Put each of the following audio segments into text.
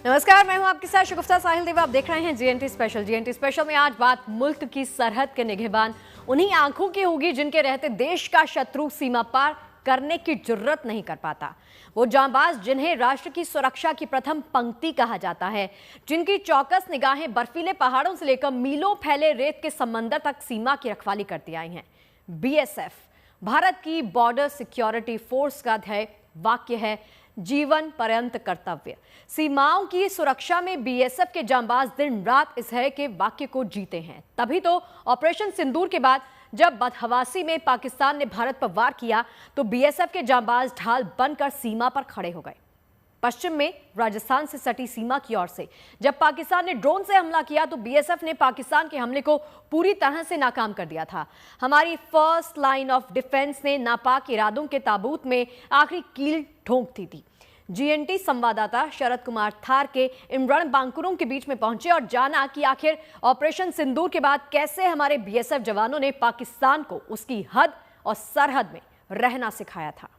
नमस्कार, मैं हूं आपके साथ शगुफ्ता साहिल देव। आप देख रहे हैं जीएनटी स्पेशल। जीएनटी स्पेशल में आज बात मुल्क की सरहद के निगहबान उन्हीं आंखों की होगी जिनके रहते देश का शत्रु सीमा पार करने की जुर्रत नहीं कर पाता। वो जांबाज जिन्हें राष्ट्र की सुरक्षा की प्रथम पंक्ति कहा जाता है, जिनकी चौकस निगाहें बर्फीले पहाड़ों से लेकर मीलों फैले रेत के समंदर तक सीमा की रखवाली करती आई हैं। बीएसएफ भारत की बॉर्डर सिक्योरिटी फोर्स का ध्येय वाक्य है जीवन पर्यंत कर्तव्य। सीमाओं की सुरक्षा में बीएसएफ के जांबाज दिन रात इस है के वाक्य को जीते हैं। तभी तो ऑपरेशन सिंदूर के बाद जब बदहवासी में पाकिस्तान ने भारत पर वार किया तो बीएसएफ के जांबाज ढाल बनकर सीमा पर खड़े हो गए। पश्चिम में राजस्थान से सटी सीमा की ओर से जब पाकिस्तान ने ड्रोन से हमला किया तो बीएसएफ ने पाकिस्तान के हमले को पूरी तरह से नाकाम कर दिया था। हमारी फर्स्ट लाइन ऑफ डिफेंस ने नापाक इरादों के ताबूत में आखिरी कील ठोंक दी थी। जीएनटी संवाददाता शरद कुमार थार के इन रणबांकुरों के बीच में पहुंचे और जाना कि आखिर ऑपरेशन सिंदूर के बाद कैसे हमारे बीएसएफ जवानों ने पाकिस्तान को उसकी हद और सरहद में रहना सिखाया था।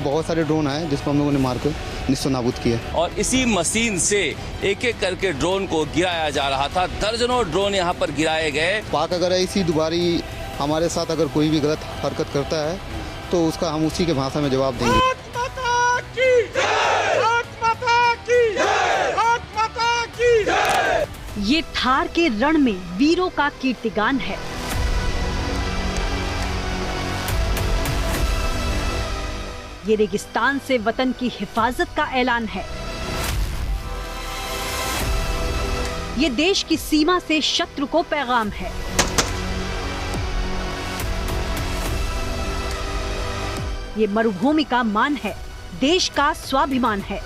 बहुत सारे ड्रोन आए जिसको हम लोगों ने मारकर निस्तो नाबूद किया और इसी मशीन से एक एक करके ड्रोन को गिराया जा रहा था। दर्जनों ड्रोन यहाँ पर गिराए गए। पाक अगर ऐसी दोबारी हमारे साथ अगर कोई भी गलत हरकत करता है तो उसका हम उसी के भाषा में जवाब देंगे। ये थार के रण में वीरों का कीर्तिगान है। ये रेगिस्तान से वतन की हिफाजत का ऐलान है। ये देश की सीमा से शत्रु को पैगाम है। ये मरुभूमि का मान है, देश का स्वाभिमान है।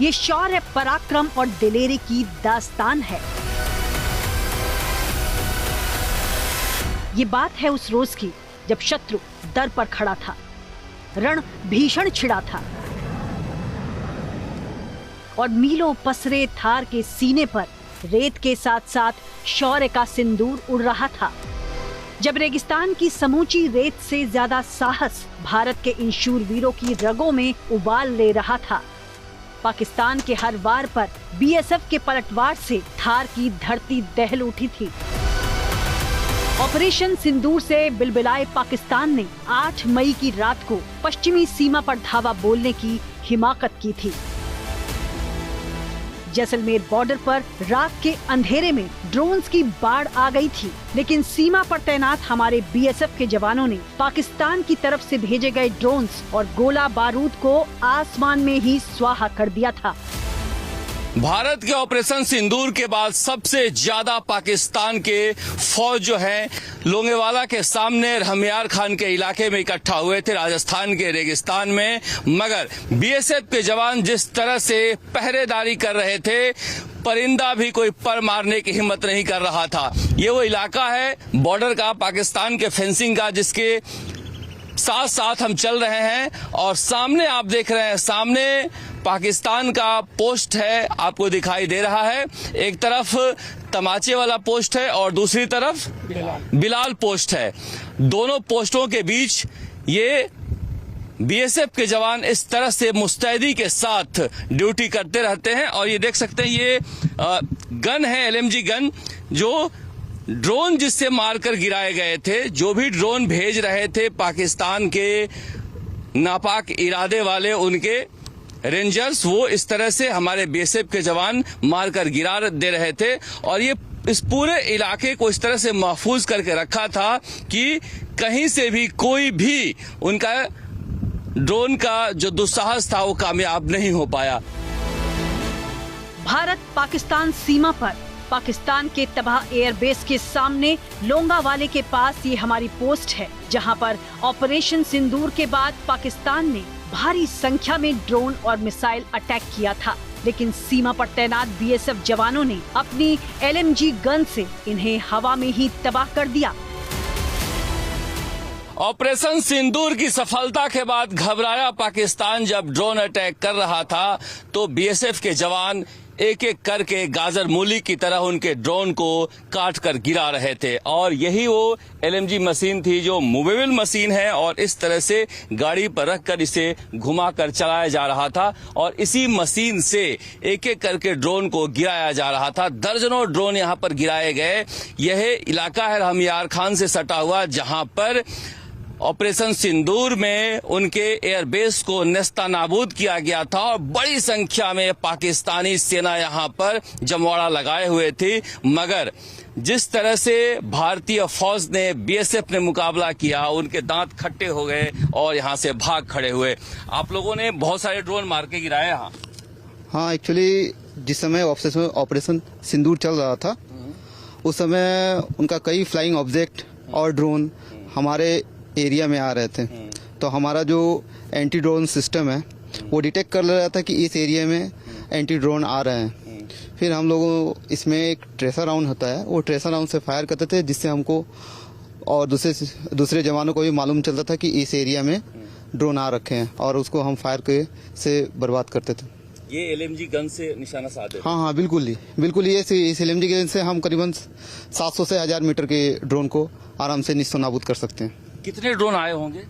ये शौर्य, पराक्रम और दिलेरी की दास्तान है। ये बात है उस रोज की जब शत्रु दर पर खड़ा था, रण भीषण छिड़ा था और मीलों पसरे थार के सीने पर रेत के साथ साथ शौर्य का सिंदूर उड़ रहा था। जब रेगिस्तान की समूची रेत से ज्यादा साहस भारत के इन शूरवीरों की रगों में उबाल ले रहा था, पाकिस्तान के हर वार पर बीएसएफ के पलटवार से थार की धरती दहल उठी थी। ऑपरेशन सिंदूर से बिलबिलाए पाकिस्तान ने 8 मई की रात को पश्चिमी सीमा पर धावा बोलने की हिमाकत की थी। जैसलमेर बॉर्डर पर रात के अंधेरे में ड्रोन्स की बाढ़ आ गई थी, लेकिन सीमा पर तैनात हमारे बीएसएफ के जवानों ने पाकिस्तान की तरफ से भेजे गए ड्रोन्स और गोला बारूद को आसमान में ही स्वाहा कर दिया था। भारत के ऑपरेशन सिंदूर के बाद सबसे ज्यादा पाकिस्तान के फौज जो है लोंगेवाला के सामने रहमियार खान के इलाके में इकट्ठा हुए थे, राजस्थान के रेगिस्तान में। मगर बीएसएफ के जवान जिस तरह से पहरेदारी कर रहे थे, परिंदा भी कोई पर मारने की हिम्मत नहीं कर रहा था। ये वो इलाका है बॉर्डर का, पाकिस्तान के फेंसिंग का, जिसके साथ साथ हम चल रहे हैं। और सामने आप देख रहे हैं, सामने पाकिस्तान का पोस्ट है, आपको दिखाई दे रहा है। एक तरफ तमाचे वाला पोस्ट है और दूसरी तरफ बिलाल पोस्ट है। दोनों पोस्टों के बीच ये बीएसएफ के जवान इस तरह से मुस्तैदी के साथ ड्यूटी करते रहते हैं। और ये देख सकते हैं, ये गन है, एलएमजी गन, जो ड्रोन जिससे मारकर गिराए गए थे, जो भी ड्रोन भेज रहे थे पाकिस्तान के नापाक इरादे वाले, उनके रेंजर्स, वो इस तरह से हमारे बीएसएफ के जवान मारकर गिरा दे रहे थे। और ये इस पूरे इलाके को इस तरह से महफूज करके रखा था कि कहीं से भी कोई भी उनका ड्रोन का जो दुस्साहस था वो कामयाब नहीं हो पाया। भारत पाकिस्तान सीमा पर पाकिस्तान के तबाह एयरबेस के सामने लोंगावाले के पास ये हमारी पोस्ट है, जहां पर ऑपरेशन सिंदूर के बाद पाकिस्तान ने भारी संख्या में ड्रोन और मिसाइल अटैक किया था। लेकिन सीमा पर तैनात बीएसएफ जवानों ने अपनी एलएमजी गन से इन्हें हवा में ही तबाह कर दिया। ऑपरेशन सिंदूर की सफलता के बाद घबराया पाकिस्तान जब ड्रोन अटैक कर रहा था तो बीएसएफ के जवान एक एक करके गाजर मूली की तरह उनके ड्रोन को काट कर गिरा रहे थे। और यही वो एलएमजी मशीन थी जो मूवेबल मशीन है और इस तरह से गाड़ी पर रखकर इसे घुमाकर चलाया जा रहा था और इसी मशीन से एक एक करके ड्रोन को गिराया जा रहा था। दर्जनों ड्रोन यहां पर गिराए गए। यह इलाका है रहमियार खान से सटा हुआ जहां पर ऑपरेशन सिंदूर में उनके एयरबेस को नेस्तनाबूद किया गया था और बड़ी संख्या में पाकिस्तानी सेना यहां पर जमवाड़ा लगाए हुए थी। मगर जिस तरह से भारतीय फौज ने बीएसएफ ने मुकाबला किया उनके दांत खट्टे हो गए और यहां से भाग खड़े हुए। आप लोगों ने बहुत सारे ड्रोन मार के गिराए। हाँ, एक्चुअली जिस समय ऑपरेशन सिंदूर चल रहा था उस समय उनका कई फ्लाइंग ऑब्जेक्ट और ड्रोन हमारे एरिया में आ रहे थे, तो हमारा जो एंटी ड्रोन सिस्टम है वो डिटेक्ट कर ले रहा था कि इस एरिया में एंटी ड्रोन आ रहे हैं। फिर हम लोगों इसमें एक ट्रेसर राउंड होता है, वो ट्रेसर राउंड से फायर करते थे जिससे हमको और दूसरे जवानों को भी मालूम चलता था कि इस एरिया में ड्रोन आ रखे हैं और उसको हम फायर से बर्बाद करते थे। ये एलएमजी गन से निशाना साधे? हाँ, बिल्कुल ये इस एलएमजी गन से हम करीबन 700 से 1000 मीटर के ड्रोन को आराम से निस्तो-नाबूद कर सकते हैं। कितने ड्रोन आए होंगे?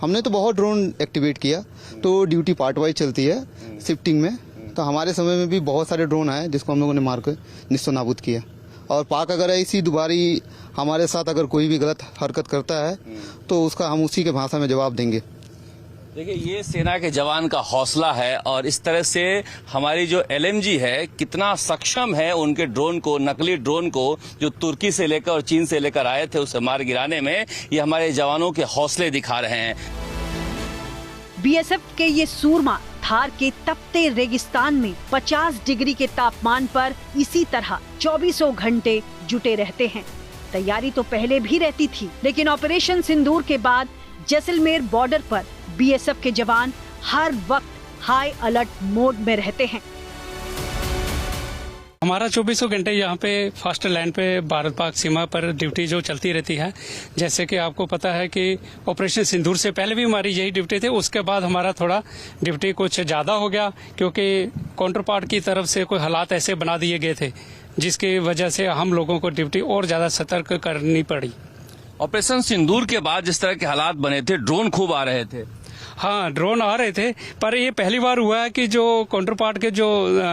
हमने तो बहुत ड्रोन एक्टिवेट किया, तो ड्यूटी पार्ट वाइज चलती है शिफ्टिंग में, तो हमारे समय में भी बहुत सारे ड्रोन आए जिसको हम लोगों ने मार कर निस्तो-नाबूद किया। और पाक अगर ऐसी दोबारी हमारे साथ अगर कोई भी गलत हरकत करता है तो उसका हम उसी के भाषा में जवाब देंगे। देखिए, ये सेना के जवान का हौसला है और इस तरह से हमारी जो एलएमजी है कितना सक्षम है उनके ड्रोन को, नकली ड्रोन को जो तुर्की से लेकर और चीन से लेकर आए थे उसे मार गिराने में, ये हमारे जवानों के हौसले दिखा रहे हैं। बीएसएफ के ये सूरमा थार के तपते रेगिस्तान में 50 डिग्री के तापमान पर इसी तरह 24 घंटे जुटे रहते हैं। तैयारी तो पहले भी रहती थी, लेकिन ऑपरेशन सिंदूर के बाद जैसलमेर बॉर्डर पर बीएसएफ के जवान हर वक्त हाई अलर्ट मोड में रहते हैं। हमारा 24 घंटे यहाँ पे फास्ट लैंड पे भारत पाक सीमा पर ड्यूटी जो चलती रहती है। जैसे कि आपको पता है कि ऑपरेशन सिंदूर से पहले भी हमारी यही ड्यूटी थी, उसके बाद हमारा थोड़ा ड्यूटी कुछ ज्यादा हो गया क्योंकि काउंटर पार्ट की तरफ से कोई हालात ऐसे बना दिए गए थे जिसकी वजह से हम लोगों को ड्यूटी और ज्यादा सतर्क करनी पड़ी। ऑपरेशन सिंदूर के बाद जिस तरह के हालात बने थे, ड्रोन खूब आ रहे थे। हाँ, ड्रोन आ रहे थे, पर ये पहली बार हुआ है कि जो काउंटर पार्ट के जो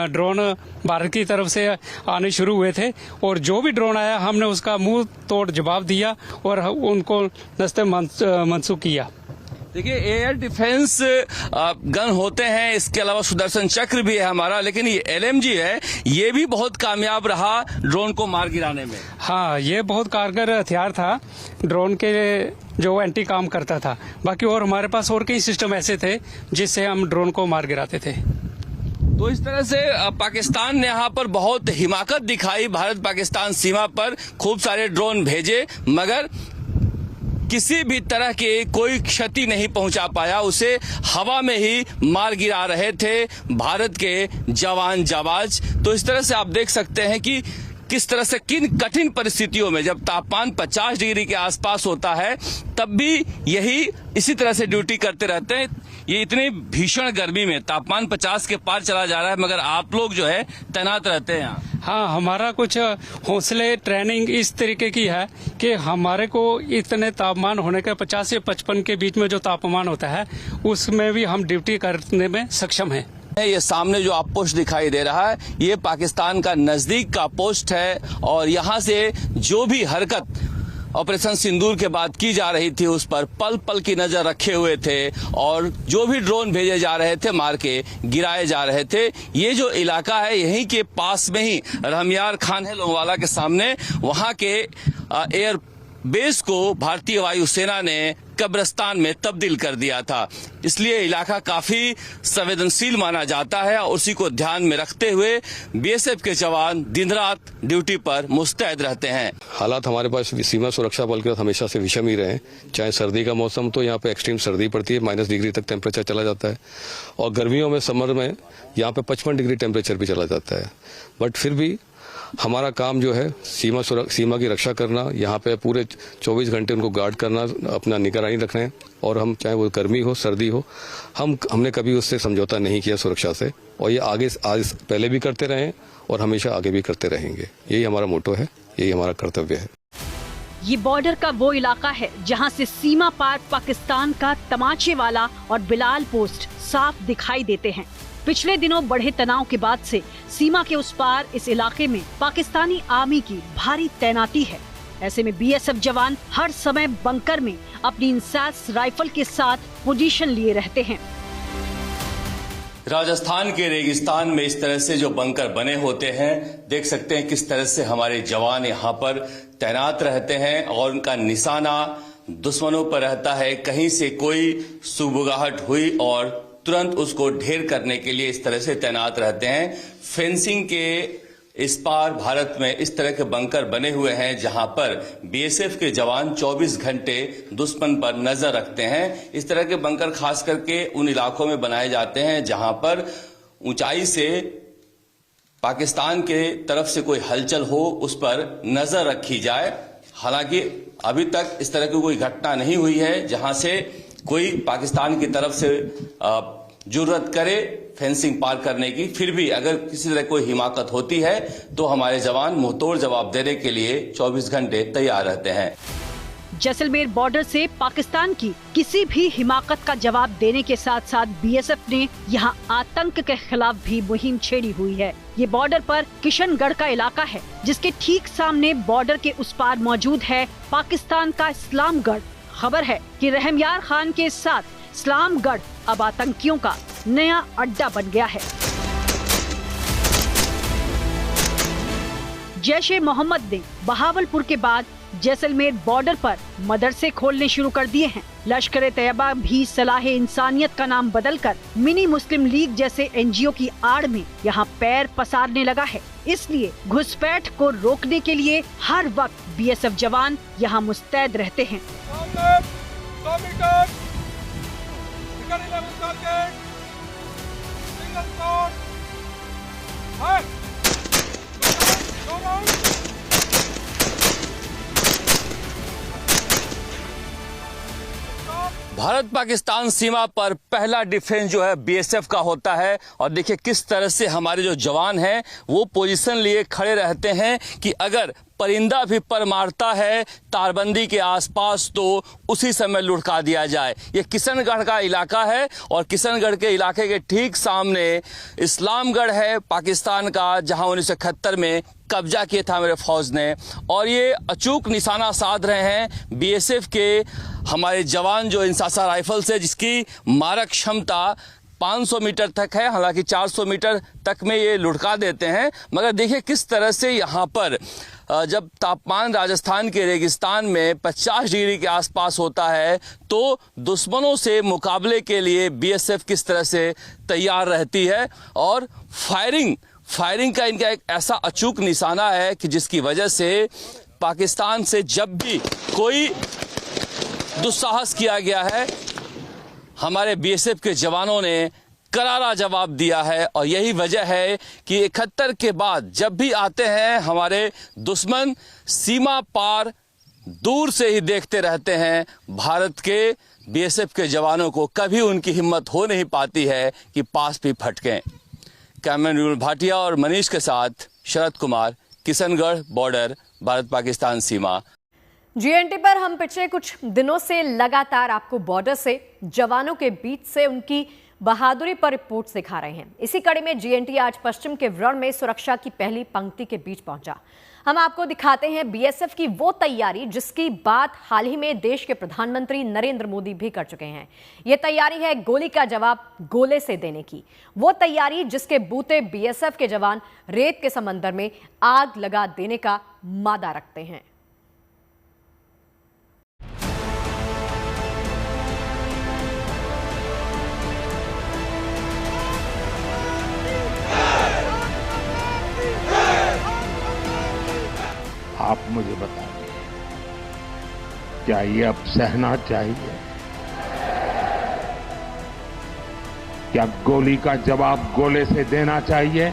ड्रोन भारत की तरफ से आने शुरू हुए थे और जो भी ड्रोन आया हमने उसका मुंह तोड़ जवाब दिया और उनको नस्ते मंसूख किया। देखिए, एयर डिफेंस गन होते हैं, इसके अलावा सुदर्शन चक्र भी है हमारा, लेकिन ये एलएमजी है, ये भी बहुत कामयाब रहा ड्रोन को मार गिराने में। हाँ, ये बहुत कारगर हथियार था ड्रोन के जो एंटी काम करता था। बाकी और हमारे पास और कई सिस्टम ऐसे थे जिससे हम ड्रोन को मार गिराते थे। तो इस तरह से पाकिस्तान ने यहाँ पर बहुत हिमाकत दिखाई। भारत पाकिस्तान सीमा पर खूब सारे ड्रोन भेजे मगर किसी भी तरह के कोई क्षति नहीं पहुंचा पाया। उसे हवा में ही मार गिरा रहे थे भारत के जवान जाबाज। तो इस तरह से आप देख सकते हैं कि किस तरह से किन कठिन परिस्थितियों में जब तापमान 50 डिग्री के आसपास होता है तब भी यही इसी तरह से ड्यूटी करते रहते हैं। ये इतनी भीषण गर्मी में तापमान 50 के पार चला जा रहा है मगर आप लोग जो है तैनात रहते हैं यहाँ। हाँ, हमारा कुछ हौसले ट्रेनिंग इस तरीके की है कि हमारे को इतने तापमान होने के 50 से 55 के बीच में जो तापमान होता है उसमें भी हम ड्यूटी करने में सक्षम हैं। ये सामने जो आप पोस्ट दिखाई दे रहा है ये पाकिस्तान का नजदीक का पोस्ट है और यहाँ से जो भी हरकत ऑपरेशन सिंदूर के बाद की जा रही थी उस पर पल पल की नजर रखे हुए थे और जो भी ड्रोन भेजे जा रहे थे मार के गिराए जा रहे थे। ये जो इलाका है यहीं के पास में ही रहमियार खान है लोंगवाला के सामने, वहां के एयर बेस को भारतीय वायुसेना ने कब्रिस्तान में तब्दील कर दिया था। इसलिए इलाका काफी संवेदनशील माना जाता है और उसी को ध्यान में रखते हुए बीएसएफ के जवान दिन रात ड्यूटी पर मुस्तैद रहते हैं। हालात हमारे पास सीमा सुरक्षा बल के साथ हमेशा से विषम ही रहे। चाहे सर्दी का मौसम तो यहाँ पे एक्सट्रीम सर्दी पड़ती है, -, डिग्री तक टेम्परेचर चला जाता है और गर्मियों में समर में यहाँ पे 55 डिग्री टेम्परेचर भी चला जाता है। बट फिर भी हमारा काम जो है सीमा की रक्षा करना, यहाँ पे पूरे 24 घंटे उनको गार्ड करना, अपना निगरानी रखना है। और हम चाहे वो गर्मी हो सर्दी हो, हमने कभी उससे समझौता नहीं किया सुरक्षा से, और ये आगे पहले भी करते रहे और हमेशा आगे भी करते रहेंगे। यही हमारा मोटो है, यही हमारा कर्तव्य है। ये बॉर्डर का वो इलाका है जहां से सीमा पार पाकिस्तान का तमाचे वाला और बिलाल पोस्ट साफ दिखाई देते हैं। पिछले दिनों बढ़े तनाव के बाद से सीमा के उस पार इस इलाके में पाकिस्तानी आर्मी की भारी तैनाती है। ऐसे में बीएसएफ जवान हर समय बंकर में अपनी इंसास राइफल के साथ पोजीशन लिए रहते हैं। राजस्थान के रेगिस्तान में इस तरह से जो बंकर बने होते हैं, देख सकते हैं किस तरह से हमारे जवान यहाँ पर तैनात रहते हैं और उनका निशाना दुश्मनों पर रहता है। कहीं से कोई सुबुगाहट हुई और तुरंत उसको ढेर करने के लिए इस तरह से तैनात रहते हैं। फेंसिंग के इस पार भारत में इस तरह के बंकर बने हुए हैं जहां पर बीएसएफ के जवान 24 घंटे दुश्मन पर नजर रखते हैं। इस तरह के बंकर खास करके उन इलाकों में बनाए जाते हैं जहां पर ऊंचाई से पाकिस्तान के तरफ से कोई हलचल हो, उस पर नजर रखी जाए। हालांकि अभी तक इस तरह की कोई घटना नहीं हुई है जहां से कोई पाकिस्तान की तरफ से जुर्रत करे फेंसिंग पार करने की। फिर भी अगर किसी तरह कोई हिमाकत होती है तो हमारे जवान मुंहतोड़ जवाब देने के लिए 24 घंटे तैयार रहते हैं। जैसलमेर बॉर्डर से पाकिस्तान की किसी भी हिमाकत का जवाब देने के साथ साथ बीएसएफ ने यहां आतंक के खिलाफ भी मुहिम छेड़ी हुई है। ये बॉर्डर पर किशनगढ़ का इलाका है, जिसके ठीक सामने बॉर्डर के उस पार मौजूद है पाकिस्तान का इस्लामगढ़। खबर है कि रहमयार खान के साथ इस्लामगढ़ अब आतंकियों का नया अड्डा बन गया है। जैश ए मोहम्मद ने बहावलपुर के बाद जैसलमेर बॉर्डर पर मदरसे खोलने शुरू कर दिए हैं। लश्कर तैयबा भी सलाहे इंसानियत का नाम बदलकर मिनी मुस्लिम लीग जैसे एनजीओ की आड़ में यहाँ पैर पसारने लगा है। इसलिए घुसपैठ को रोकने के लिए हर वक्त बीएसएफ जवान यहाँ मुस्तैद रहते हैं। भारत पाकिस्तान सीमा पर पहला डिफेंस जो है बीएसएफ का होता है। और देखिए किस तरह से हमारे जो जवान हैं वो पोजीशन लिए खड़े रहते हैं कि अगर परिंदा भी पर मारता है तारबंदी के आसपास तो उसी समय लुढ़का दिया जाए। ये किशनगढ़ का इलाका है और किशनगढ़ के इलाके के ठीक सामने इस्लामगढ़ है पाकिस्तान का, जहां 1971 में कब्जा किया था मेरे फौज ने। और ये अचूक निशाना साध रहे हैं बीएसएफ के हमारे जवान जो इंसासा राइफल से, जिसकी मारक क्षमता 500 मीटर तक है। हालांकि 400 मीटर तक में ये लुढ़का देते हैं। मगर देखिए किस तरह से यहाँ पर जब तापमान राजस्थान के रेगिस्तान में 50 डिग्री के आसपास होता है तो दुश्मनों से मुकाबले के लिए बीएसएफ किस तरह से तैयार रहती है। और फायरिंग का इनका एक ऐसा अचूक निशाना है कि जिसकी वजह से पाकिस्तान से जब भी कोई दुस्साहस किया गया है, हमारे बीएसएफ के जवानों ने करारा जवाब दिया है। और यही वजह है कि 71 के बाद जब भी आते हैं हमारे दुश्मन, सीमा पार दूर से ही देखते रहते हैं। भारत के बीएसएफ के जवानों को कभी उनकी हिम्मत हो नहीं पाती है कि पास भी फटकें। कैमरामैन विमल भाटिया और मनीष के साथ शरद कुमार, किशनगढ़ बॉर्डर, भारत पाकिस्तान सीमा। जीएनटी पर हम पिछले कुछ दिनों से लगातार आपको बॉर्डर से जवानों के बीच से उनकी बहादुरी पर रिपोर्ट्स दिखा रहे हैं। इसी कड़ी में जीएनटी आज पश्चिम के रण में सुरक्षा की पहली पंक्ति के बीच पहुंचा। हम आपको दिखाते हैं बीएसएफ की वो तैयारी जिसकी बात हाल ही में देश के प्रधानमंत्री नरेंद्र मोदी भी कर चुके हैं। ये तैयारी है गोली का जवाब गोले से देने की। वो तैयारी जिसके बूते बीएसएफ के जवान रेत के समंदर में आग लगा देने का मादा रखते हैं। आप मुझे बताइए, क्या ये अब सहना चाहिए? क्या गोली का जवाब गोले से देना चाहिए?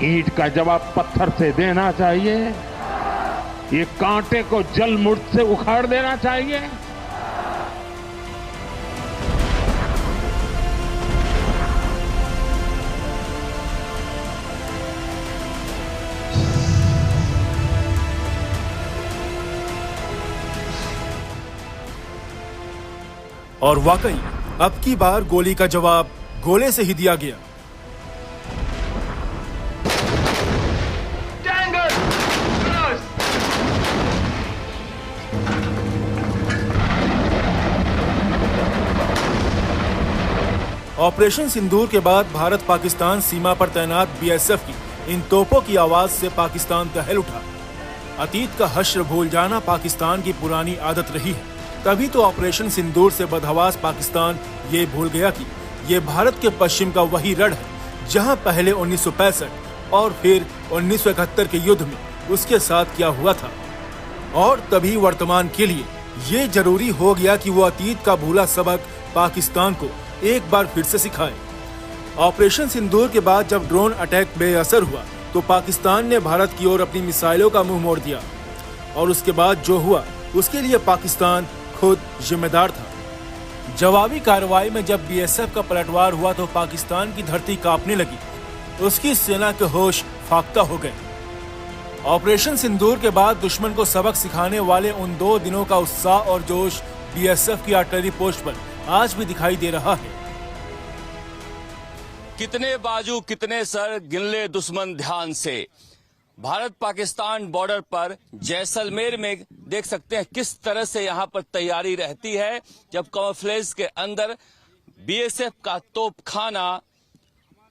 ईंट का जवाब पत्थर से देना चाहिए, ये कांटे को जलमुर्द से उखाड़ देना चाहिए। और वाकई अब की बार गोली का जवाब गोले से ही दिया गया। ऑपरेशन सिंदूर के बाद भारत पाकिस्तान सीमा पर तैनात बीएसएफ की इन तोपों की आवाज से पाकिस्तान दहल उठा। अतीत का हश्र भूल जाना पाकिस्तान की पुरानी आदत रही है। तभी तो ऑपरेशन सिंदूर से बदहवास पाकिस्तान ये भूल गया कि ये भारत के पश्चिम का वही रण है जहां पहले 1965 और फिर 1971 के युद्ध में उसके साथ क्या हुआ था। और तभी वर्तमान के लिए ये जरूरी हो गया कि वो अतीत का भूला सबक पाकिस्तान को एक बार फिर से सिखाए। ऑपरेशन सिंदूर के बाद जब ड्रोन अटैक बेअसर हुआ तो पाकिस्तान ने भारत की ओर अपनी मिसाइलों का मुंह मोड़ दिया और उसके बाद जो हुआ उसके लिए पाकिस्तान खुद जिम्मेदार था। जवाबी कार्रवाई में जब बीएसएफ का पलटवार हुआ तो पाकिस्तान की धरती कांपने लगी, उसकी सेना के होश फाख्ता हो गए। ऑपरेशन सिंदूर के बाद दुश्मन को सबक सिखाने वाले उन 2 दिनों का उत्साह और जोश बीएसएफ की आर्टिलरी पोस्ट पर आज भी दिखाई दे रहा है। कितने बाजू कितने सर गिन ले दुश्मन ध्यान से। भारत पाकिस्तान बॉर्डर पर जैसलमेर में देख सकते हैं किस तरह से यहां पर तैयारी रहती है जब कैमोफ्लेज के अंदर बीएसएफ का तोपखाना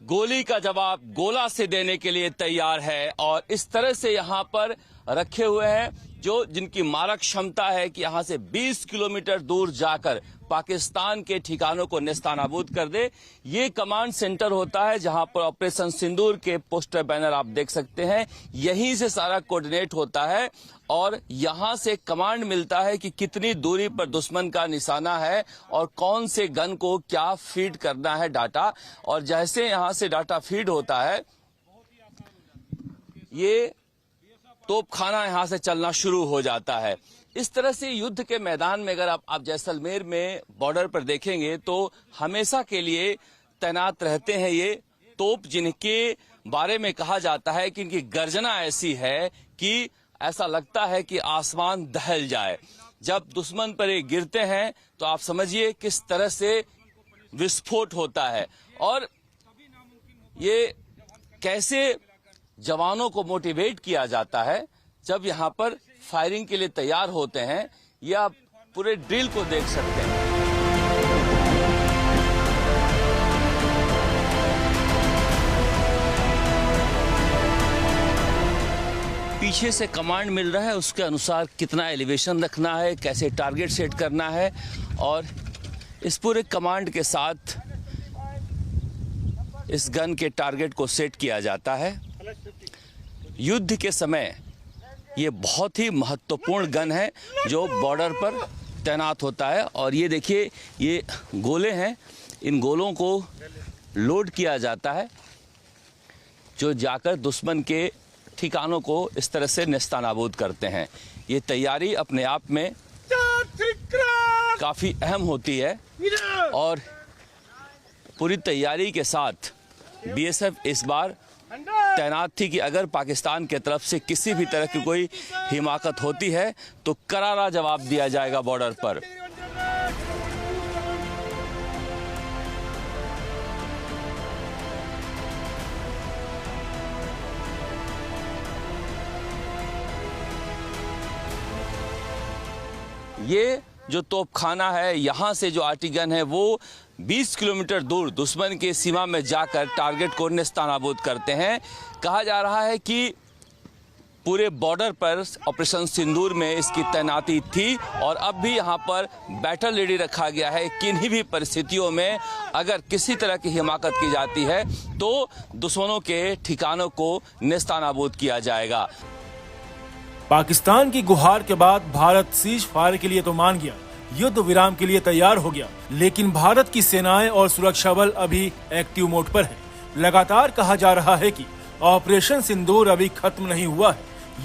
गोली का जवाब गोला से देने के लिए तैयार है। और इस तरह से यहां पर रखे हुए हैं जो जिनकी मारक क्षमता है कि यहां से 20 किलोमीटर दूर जाकर पाकिस्तान के ठिकानों को नेस्तानाबूद कर दे। ये कमांड सेंटर होता है जहां पर ऑपरेशन सिंदूर के पोस्टर बैनर आप देख सकते हैं। यहीं से सारा कोऑर्डिनेट होता है और यहां से कमांड मिलता है कि कितनी दूरी पर दुश्मन का निशाना है और कौन से गन को क्या फीड करना है डाटा। और जैसे यहां से डाटा फीड होता है ये तोपखाना यहां से चलना शुरू हो जाता है। इस तरह से युद्ध के मैदान में अगर आप जैसलमेर में बॉर्डर पर देखेंगे तो हमेशा के लिए तैनात रहते हैं ये तोप, जिनके बारे में कहा जाता है कि इनकी गर्जना ऐसी है कि ऐसा लगता है कि आसमान दहल जाए। जब दुश्मन पर ये गिरते हैं तो आप समझिए किस तरह से विस्फोट होता है। और ये कैसे जवानों को मोटिवेट किया जाता है जब यहां पर फायरिंग के लिए तैयार होते हैं, ये आप पूरे ड्रिल को देख सकते हैं। पीछे से कमांड मिल रहा है, उसके अनुसार कितना एलिवेशन रखना है, कैसे टारगेट सेट करना है और इस पूरे कमांड के साथ इस गन के टारगेट को सेट किया जाता है। युद्ध के समय ये बहुत ही महत्वपूर्ण गन है जो बॉर्डर पर तैनात होता है। और ये देखिए ये गोले हैं, इन गोलों को लोड किया जाता है जो जाकर दुश्मन के ठिकानों को इस तरह से नेस्तानाबूद करते हैं। ये तैयारी अपने आप में काफ़ी अहम होती है और पूरी तैयारी के साथ बीएसएफ इस बार तैनात थी कि अगर पाकिस्तान के तरफ से किसी भी तरह की कोई हिमाकत होती है तो करारा जवाब दिया जाएगा बॉर्डर पर। ये जो तोपखाना है, यहाँ से जो आर्टिगन है वो 20 किलोमीटर दूर दुश्मन की सीमा में जाकर टारगेट को नेस्तानाबूद करते हैं। कहा जा रहा है कि पूरे बॉर्डर पर ऑपरेशन सिंदूर में इसकी तैनाती थी और अब भी यहाँ पर बैटल रेडी रखा गया है। किन्हीं भी परिस्थितियों में अगर किसी तरह की हिमाकत की जाती है तो दुश्मनों के ठिकानों को नेस्तानाबूद किया जाएगा। पाकिस्तान की गुहार के बाद भारत सीज फायर के लिए तो मान गया, युद्ध विराम के लिए तैयार हो गया, लेकिन भारत की सेनाएं और सुरक्षा बल अभी एक्टिव मोड पर है। लगातार कहा जा रहा है कि ऑपरेशन सिंदूर अभी खत्म नहीं हुआ है,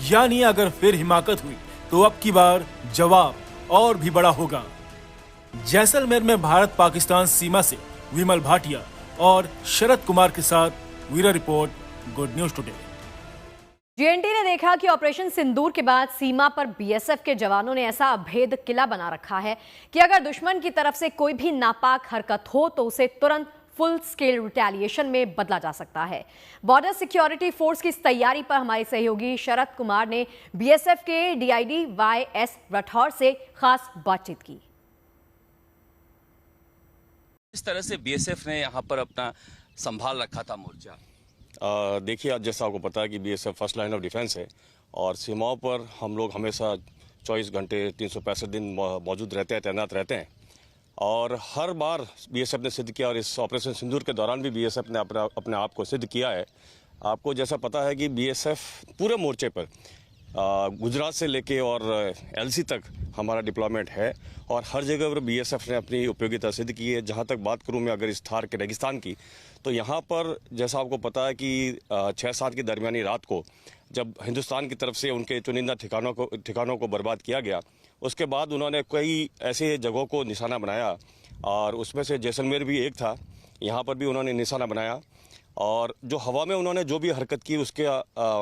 यानी अगर फिर हिमाकत हुई तो अब की बार जवाब और भी बड़ा होगा। जैसलमेर में भारत पाकिस्तान सीमा से विमल भाटिया और शरद कुमार के साथ bureau report, good news today. GNT ने देखा कि ऑपरेशन सिंदूर के बाद सीमा पर बीएसएफ के जवानों ने ऐसा अभेद किला बना रखा है कि अगर दुश्मन की तरफ से कोई भी नापाक हरकत हो तो उसे तुरंत फुल स्केल रिटेलिएशन में बदला जा सकता है। बॉर्डर सिक्योरिटी फोर्स की इस तैयारी पर हमारे सहयोगी शरद कुमार ने बीएसएफ के डीआईडी वाई.एस. राठौर से खास बातचीत की। इस तरह से बीएसएफ ने यहाँ पर अपना संभाल रखा था मोर्चा। देखिए, आज जैसा आपको पता है कि BSF first line of defence है और सीमाओं पर हम लोग हमेशा 24 घंटे 365 दिन मौजूद रहते हैं, तैनात रहते हैं और हर बार बीएसएफ ने सिद्ध किया और इस ऑपरेशन सिंदूर के दौरान भी बीएसएफ ने अपने आप को सिद्ध किया है। आपको जैसा पता है कि बीएसएफ पूरे मोर्चे पर गुजरात से लेके और एलसी तक हमारा डिप्लॉयमेंट है और हर जगह पर बीएसएफ ने अपनी उपयोगिता सिद्ध की है। जहाँ तक बात करूँ मैं अगर इस थार के रेगिस्तान की, तो यहाँ पर जैसा आपको पता है कि 6-7 की दरमियानी रात को जब हिंदुस्तान की तरफ से उनके चुनिंदा ठिकानों को बर्बाद किया गया, उसके बाद उन्होंने कई ऐसे जगहों को निशाना बनाया और उसमें से जैसलमेर भी एक था। यहाँ पर भी उन्होंने निशाना बनाया और जो हवा में उन्होंने जो भी हरकत की उसके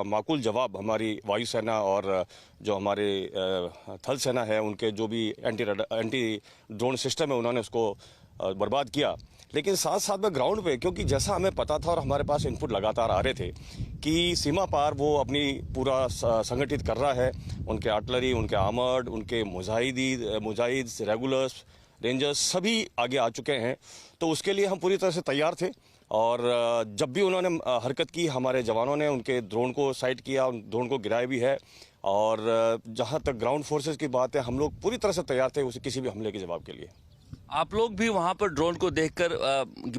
माकूल जवाब हमारी वायुसेना और जो हमारे थल सेना है उनके जो भी एंटी ड्रोन सिस्टम है उन्होंने उसको बर्बाद किया। लेकिन साथ साथ में ग्राउंड पे, क्योंकि जैसा हमें पता था और हमारे पास इनपुट लगातार आ रहे थे कि सीमा पार वो अपनी पूरा संगठित कर रहा है, उनके आर्टिलरी, उनके आर्मर्ड, उनके मुजाहिद, रेगुलर्स, रेंजर्स सभी आगे आ चुके हैं। तो उसके लिए हम पूरी तरह से तैयार थे और जब भी उन्होंने हरकत की हमारे जवानों ने उनके ड्रोन को साइट किया, उन ड्रोन को गिराया भी है और जहां तक ग्राउंड फोर्सेस की बात है हम लोग पूरी तरह से तैयार थे उसे किसी भी हमले के जवाब के लिए। आप लोग भी वहां पर ड्रोन को देखकर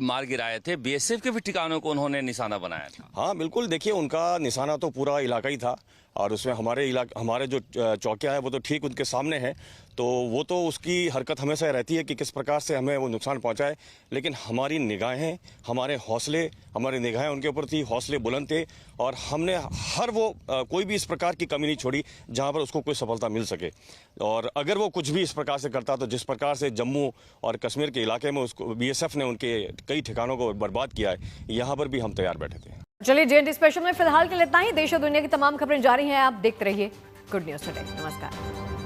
मार गिराए थे, बीएसएफ के भी ठिकानों को उन्होंने निशाना बनाया था। हाँ बिल्कुल, देखिए उनका निशाना तो पूरा इलाका ही था और उसमें हमारे जो चौकियाँ हैं वो तो ठीक उनके सामने हैं, तो वो तो उसकी हरकत हमेशा रहती है कि किस प्रकार से हमें वो नुकसान पहुंचाए। लेकिन हमारी निगाहें, हमारे हौसले, हमारी निगाहें उनके ऊपर थी, हौसले बुलंद थे और हमने हर वो कोई भी इस प्रकार की कमी नहीं छोड़ी जहां पर उसको कोई सफलता मिल सके। और अगर वो कुछ भी इस प्रकार से करता तो जिस प्रकार से जम्मू और कश्मीर के इलाके में उसको बीएसएफ ने उनके कई ठिकानों को बर्बाद किया है, यहाँ पर भी हम तैयार बैठे थे। चलिए, जीएनटी स्पेशल में फिलहाल के लिए इतना ही। देश और दुनिया की तमाम खबरें जारी हैं, आप देखते रहिए गुड न्यूज टुडे। नमस्कार।